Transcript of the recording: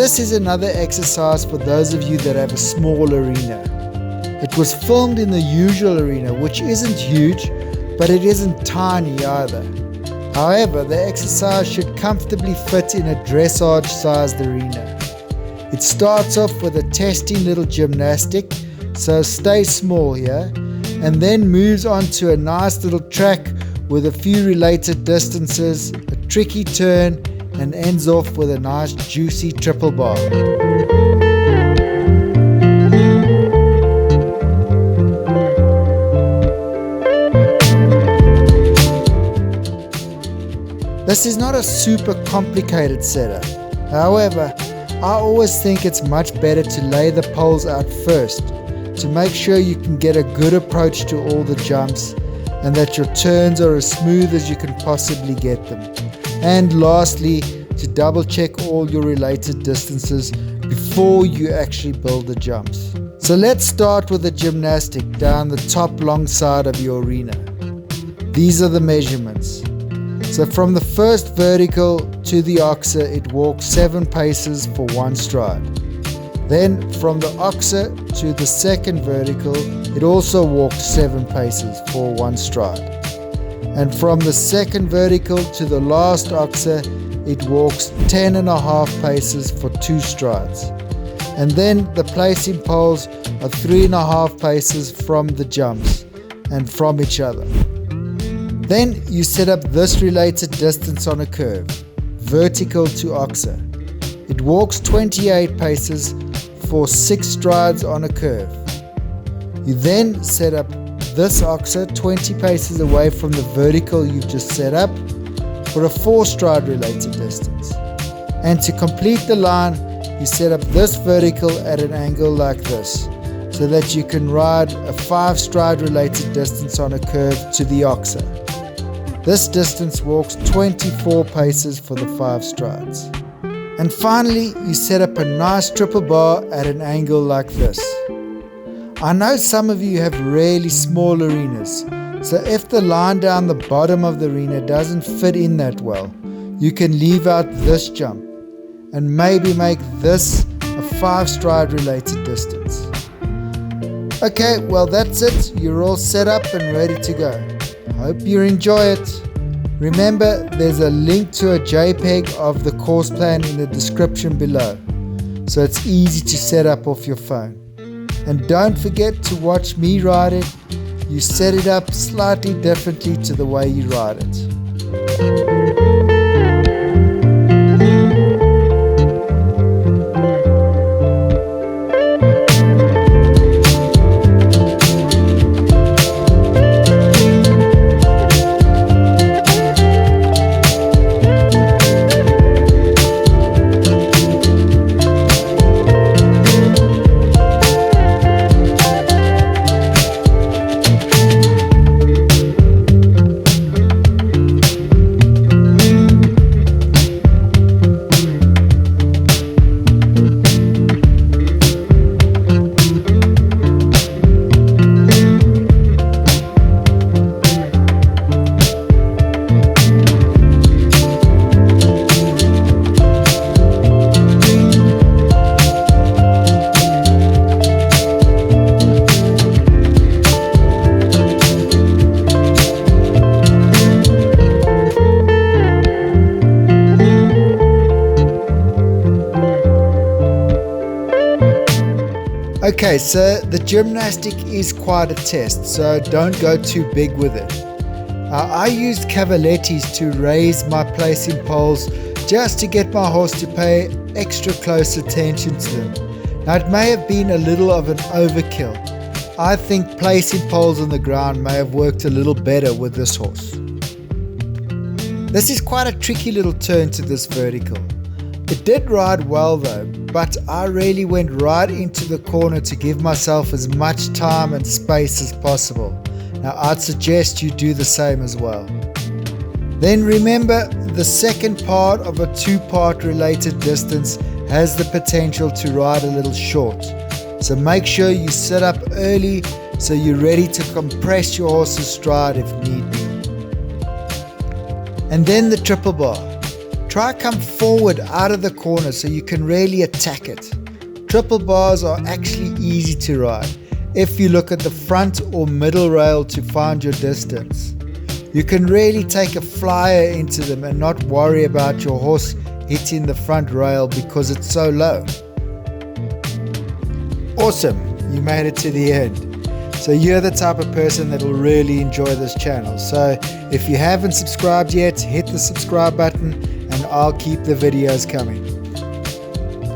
this is another exercise for those of you that have a small arena. It was filmed in the usual arena, which isn't huge, but it isn't tiny either. However, the exercise should comfortably fit in a dressage-sized arena. It starts off with a testy little gymnastic, so stay small here, and then moves on to a nice little track with a few related distances, a tricky turn, and ends off with a nice juicy triple bar. This is not a super complicated setup. However, I always think it's much better to lay the poles out first to make sure you can get a good approach to all the jumps and that your turns are as smooth as you can possibly get them. And lastly, to double check all your related distances before you actually build the jumps. So let's start with the gymnastic down the top long side of your arena. These are the measurements. So from the first vertical to the oxer, it walks 7 paces for 1 stride. Then from the oxer to the second vertical, it also walks 7 paces for 1 stride. And from the second vertical to the last oxer, it walks 10.5 paces for 2 strides. And then the placing poles are 3.5 paces from the jumps and from each other. Then you set up this related distance on a curve, vertical to oxer. It walks 28 paces for 6 strides on a curve. You then set up this oxer 20 paces away from the vertical you've just set up for a 4 stride related distance. And to complete the line, you set up this vertical at an angle like this, so that you can ride a 5 stride related distance on a curve to the oxer. This distance walks 24 paces for the 5 strides. And finally, you set up a nice triple bar at an angle like this. I know some of you have really small arenas, so if the line down the bottom of the arena doesn't fit in that well, you can leave out this jump and maybe make this a 5 stride related distance. Okay, well that's it. You're all set up and ready to go. Hope you enjoy it. Remember, there's a link to a JPEG of the course plan in the description below, so it's easy to set up off your phone. And don't forget to watch me ride it. You set it up slightly differently to the way you ride it. Okay, so the gymnastic is quite a test, so don't go too big with it. I used Cavalettis to raise my placing poles just to get my horse to pay extra close attention to them. Now it may have been a little of an overkill. I think placing poles on the ground may have worked a little better with this horse. This is quite a tricky little turn to this vertical. It did ride well though, but I really went right into the corner to give myself as much time and space as possible. Now I'd suggest you do the same as well. Then remember, the second part of a 2-part related distance has the potential to ride a little short. So make sure you set up early so you're ready to compress your horse's stride if need be. And then the triple bar. Try come forward out of the corner so you can really attack it. Triple bars are actually easy to ride if you look at the front or middle rail to find your distance. You can really take a flyer into them and not worry about your horse hitting the front rail because it's so low. Awesome, you made it to the end. So you're the type of person that will really enjoy this channel. So if you haven't subscribed yet, hit the subscribe button and I'll keep the videos coming.